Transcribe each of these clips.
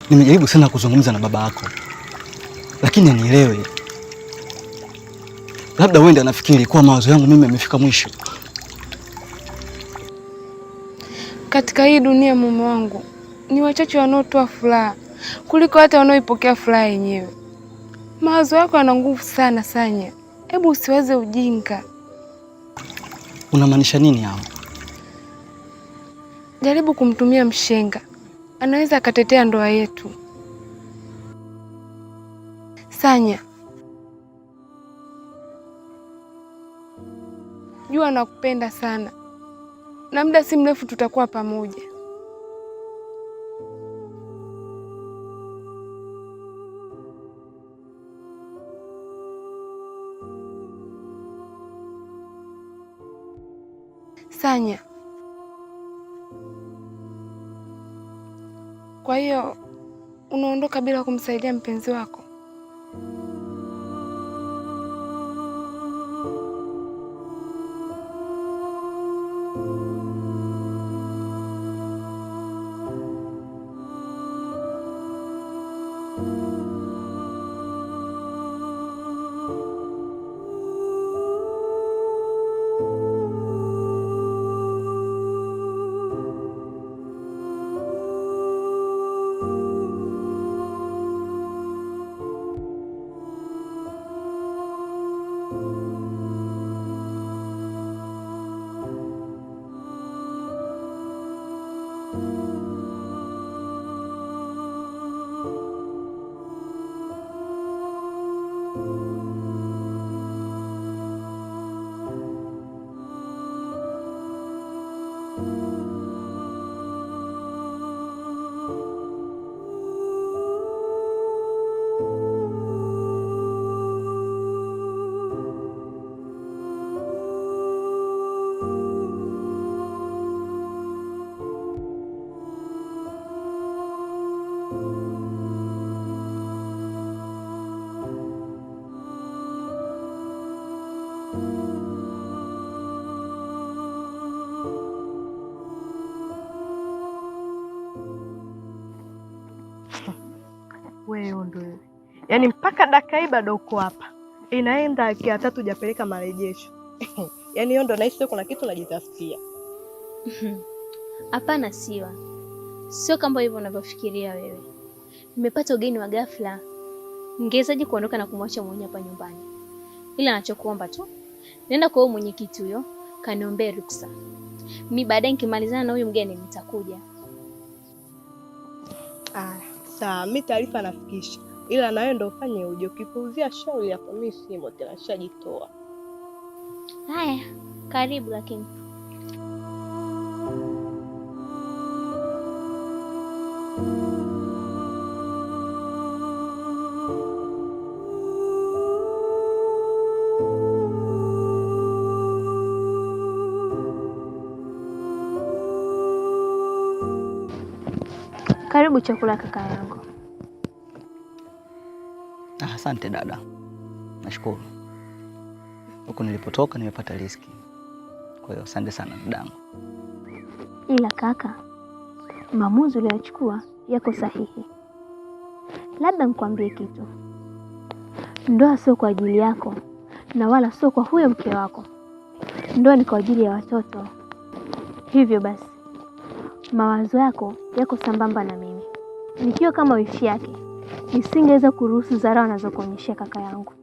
Nimejaribu sana kuzungumza na baba yako, lakini anielewe. Labda uende anafikiri kuwa mawazo yangu mimi yamefika mwisho. Katika hii dunia mume wangu, ni wachache wanaotoa furaha kuliko hata wanaoipokea furaha yenyewe. Mawazo yako yana nguvu sana Sanya. Hebu usiweze ujinga. Unamaanisha nini hao? Jaribu kumtumia mshenga. Anaweza akatetea ndoa yetu. Sanya, jua nakupenda sana. Na muda si mrefu tutakuwa pamoja. Sanya, kwa hiyo unaondoka bila kumsaidia mpenzi wako? Wewe ndio. Yaani mpaka dakika hii bado uko hapa. Inaenda kia 3 hujapeleka marejesho. Yaani hiyo ndio nahisi kuna kitu najitafutia. Hapana Siwa. Sio kama hivyo unavyofikiria wewe. Nimepata ugeni wa ghafla. Ningewezaje kuondoka na kumwacha mwenyewe hapa nyumbani? Ila anachokuomba tu, nenda kwa huyo mwenyekiti huyo, kaniombee ruksa. Mimi baadaye nikimalizana na huyu mgeni nitakuja. Sawa, mimi taarifa nafikisha. Ila na wewe ndio ufanye uje ukipuuzia shauri yako mimi simo tena nishajitoa. Haya, karibu lakini. Karibu chakula kaka yangu. Asante dada. Nashukuru. Huko nilipotoka nimepata riziki. Kwa hiyo asante sana dadangu. Ila kaka, maamuzi uliyochukua yako sahihi. Labda nikwambie kitu. Ndoa sio kwa ajili yako na wala sio kwa huyo mke wako. Ndoa ni kwa ajili ya watoto. Hivyo basi, mawazo yako sambamba na mimi. Nikiwa kama wifi yake, nisingeweza kuruhusu dharau anazokuonyeshia kaka yangu.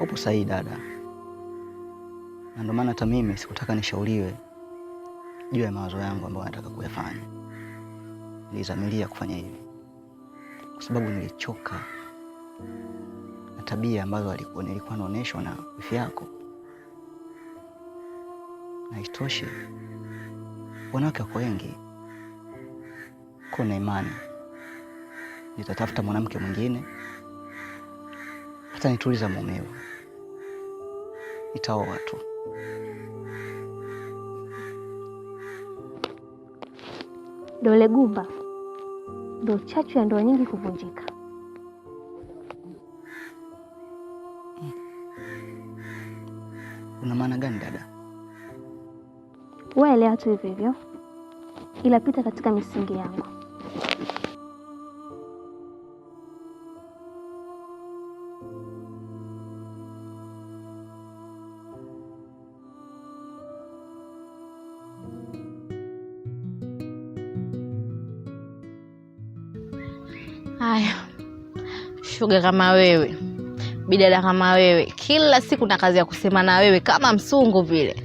Upo sahihi dada. Na ndio maana hata mimi sikutaka nishauriwe juu ya mawazo yangu ambayo nataka kuyafanya. Nilizamilia kufanya hivi kwa sababu nilichoka na tabia ambazo nilikuwa naonyeshwa na wifi yako. Na isitoshe wanawake wako wengi. Kuna imani nitatafuta mwanamke mwingine hata nituliza mumeo. Nitaoa tu. Dole gumba ndio chachu ya ndoa nyingi kuvunjika. Una maana gani dada? Wewe leo tu hivyo, ila pita katika misingi yangu. Haya. Shoga kama wewe, bidada kama wewe, kila siku na kazi ya kusema na wewe kama msungu vile.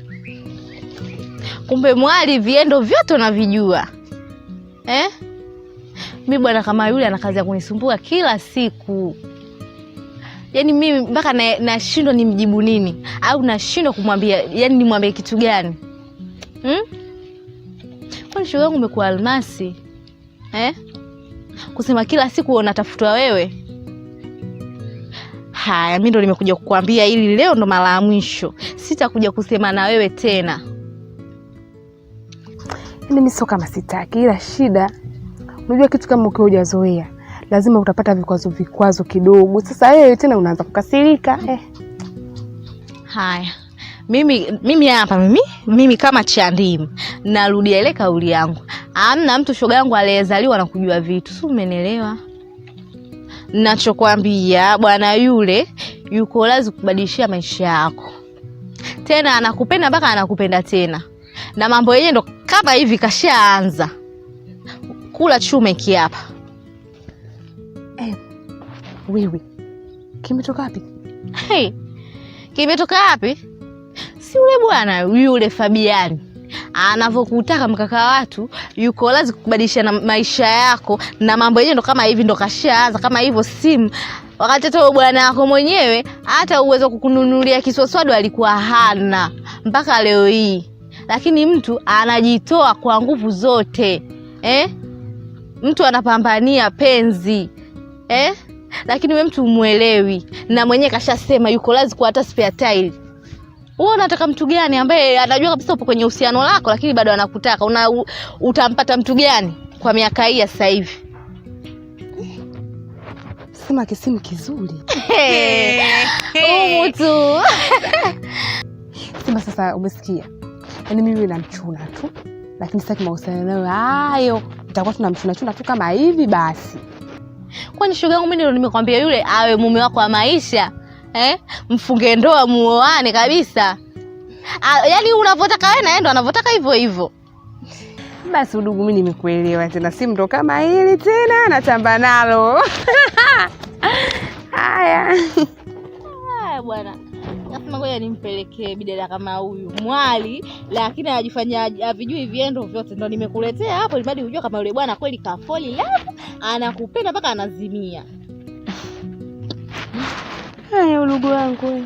Kumbe mwali viendo vyote unavijua. Mimi bwana kama yule ana kazi ya kunisumbua kila siku. Yaani mimi mpaka nashindwa nimjibu nini au nashindwa kumwambia, yaani nimwambie kitu gani? Kwani shoga yangu umekuwa almasi? Kusema kila siku unatafutwa wewe. Haya, mimi ndo nimekuja kukuambia ili leo ndo mara ya mwisho. Sitakuja kusema na wewe tena. Mimi sio kama sitaki, ila shida unajua kitu kama ukiwa hujazoea lazima utapata vikwazo kidogo. Sasa wewe tena unaanza kukasirika. Haya. Mimi hapa mimi kama Chandimu narudia ile kauli yangu. Hamna mtu shoga yangu aliyezaliwa na kujua vitu. Si umenielewa? Ninachokuambia bwana yule yuko lazima kubadilishia maisha yako. Tena anakupenda mpaka anakupenda tena. Na mambo yenyewe ndo kama hivi kashaanza. Kula chume hiki hapa. Wewe. Kimetoka wapi? Kimetoka wapi? Si yule bwana yule Fabiani. Anavokutaka mkaka watu yuko lazima kubadilisha na maisha yako, na mambo yenyewe ndo kama hivi ndo kashaanza kama hivyo simu. Wakati hata bwana wako mwenyewe hata uwezo kukununulia kiswaswadu alikuwa hana mpaka leo hii. Lakini mtu anajitoa kwa nguvu zote. Mtu anapambania penzi. Lakini wewe mtu umuelewi, na mwenyewe kashasema yuko lazima kwa hata spare tire. Wewe unataka mtu gani ambaye anajua kabisa upo kwenye uhusiano lako lakini bado anakutaka? Utampata mtu gani kwa miaka hii sasa hivi? Sema kisimu kizuri. Mtu. Sema sasa umesikia? Yaani mimi namchuna tu, lakini sitaki mahusiano nayo hayo. Tutakuwa tunamchuna tu kama hivi basi. Kwani shoga yangu mimi ndio nimekwambia yule awe mume wako wa maisha? Mfunge ndoa muoane kabisa. Yaani unavotaka wewe naenda anavotaka hivyo hivyo. Basi udugu mimi nimekuelewa tena, simu ndo kama hili tena natamba nalo. Haya bwana. Nasema ngoja nimpelekee bidada kama huyu mwali, lakini anajifanya havijui viendo vyote. Ndo nimekuletea hapo ili ujue kama yule bwana kweli kafoli love, anakupenda mpaka anazimia. Haya udugu wangu.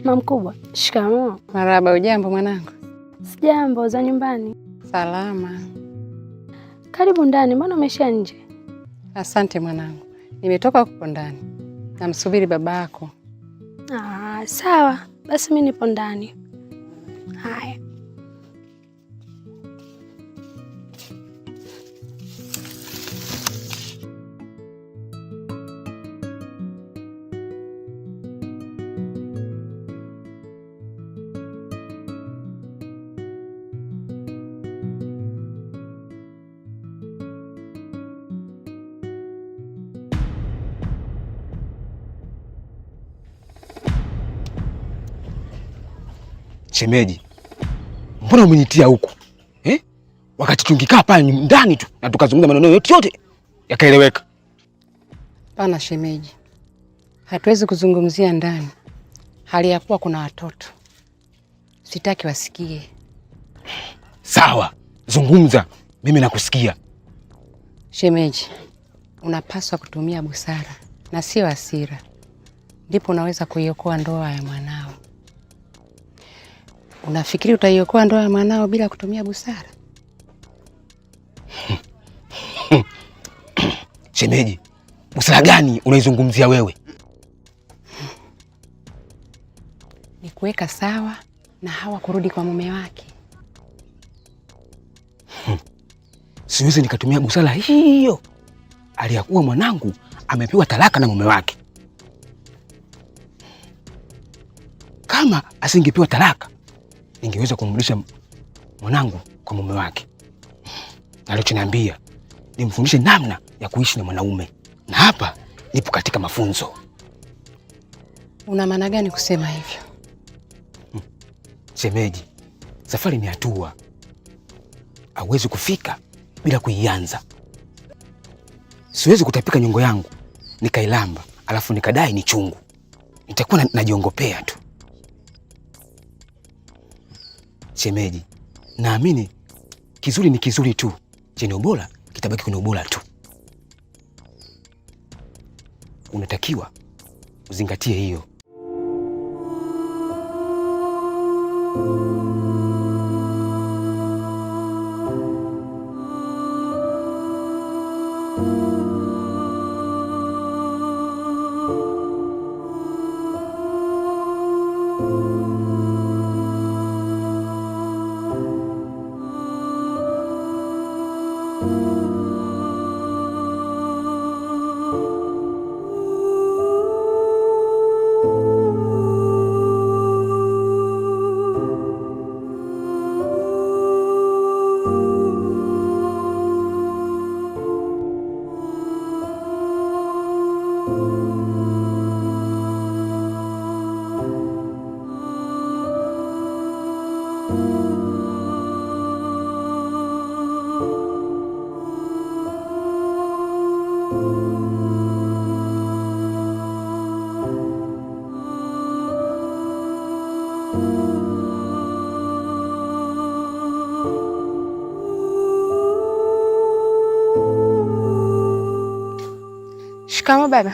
Mama mkubwa, shikamoo. Marahaba, ujambo mwanangu? Sijambo, za nyumbani? Salama. Karibu ndani, mbona umesha nje? Asante mwanangu, nimetoka huko ndani. Namsubiri babako. Sawa, basi mimi nipo ndani. Haya. Shemeji, mbona umenitia huku? Wakati tungikaa pale ndani tu na tukazungumza maneno yote yakaeleweka. Pana shemeji, hatuwezi kuzungumzia ndani hali ya kuwa kuna watoto. Sitaki wasikie. Sawa, zungumza, mimi nakusikia. Shemeji, unapaswa kutumia busara na sio hasira. Ndipo unaweza kuiokoa ndoa ya mwanao. Unafikiri utaiokoa ndoa ya mwanao bila kutumia busara? Shemeji, busara gani unaizungumzia wewe? Ni kuweka sawa na Hawa kurudi kwa mume wake. Siwezi nikatumia busara hiyo aliyakuwa mwanangu amepewa talaka na mume wake. Kama asingepewa talaka, ningeweza kumrudisha mwanangu kwa mume wake. Alichoniambia nimfundishe namna ya kuishi na mwanaume, na hapa nipo katika mafunzo. Una maana gani kusema hivyo? Shemeji, safari ni hatua, hauwezi kufika bila kuianza. Siwezi kutapika nyongo yangu nikailamba alafu nikadai ni chungu. Nitakuwa najiongopea tu. Shemeji, naamini kizuri ni kizuri tu, chenye ubora kitabaki kwenye ubora tu. Unatakiwa uzingatie hiyo. Shikamoo baba.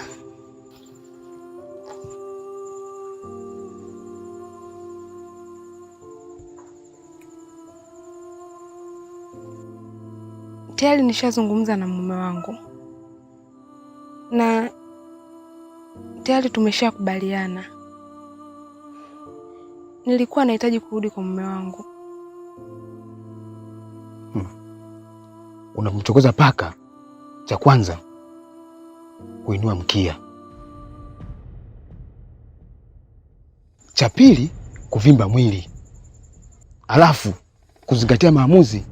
Tayari nishazungumza na mume wangu na tayari tumeshakubaliana. Nilikuwa nahitaji kurudi kwa mume wangu. Unamchokoza paka, cha kwanza kuinua mkia, cha pili kuvimba mwili, alafu kuzingatia maamuzi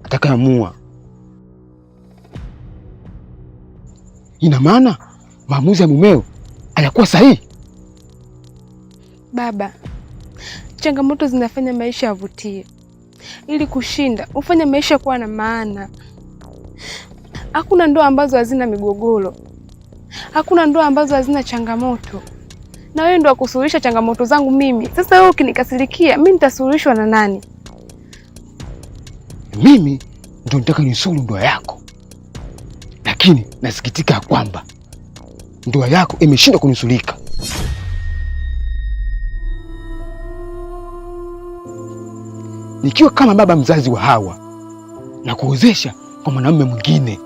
atakayoamua. Ina maana maamuzi ya mumeo hayakuwa sahihi. Baba, changamoto zinafanya maisha yavutie. Ili kushinda, ufanye maisha kuwa na maana. Hakuna ndoa ambazo hazina migogoro. Hakuna ndoa ambazo hazina changamoto. Na wewe ndo wakusuluhisha changamoto zangu mimi. Sasa wewe ukinikasirikia, mimi nitasuluhishwa na nani? Mimi ndo nitaka nisuluhu ndoa yako. Lakini nasikitika kwamba ndoa yako imeshindwa kunusulika. Nikiwa kama baba mzazi wa Hawa na kuozesha kwa mwanamume mwingine.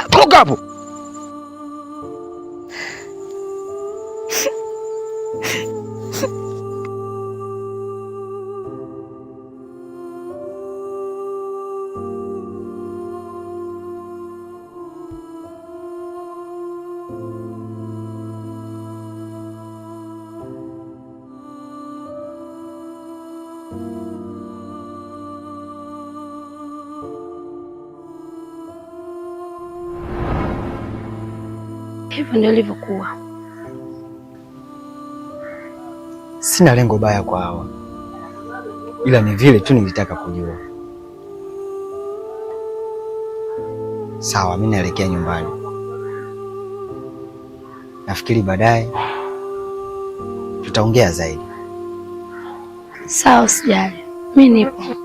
Toka hapo. Hivyo ndio ilivyokuwa. Sina lengo baya kwa Hawa, ila ni vile tu nilitaka kujua. Sawa, mimi naelekea nyumbani. Nafikiri baadaye tutaongea zaidi. Sawa, usijali. Mimi nipo.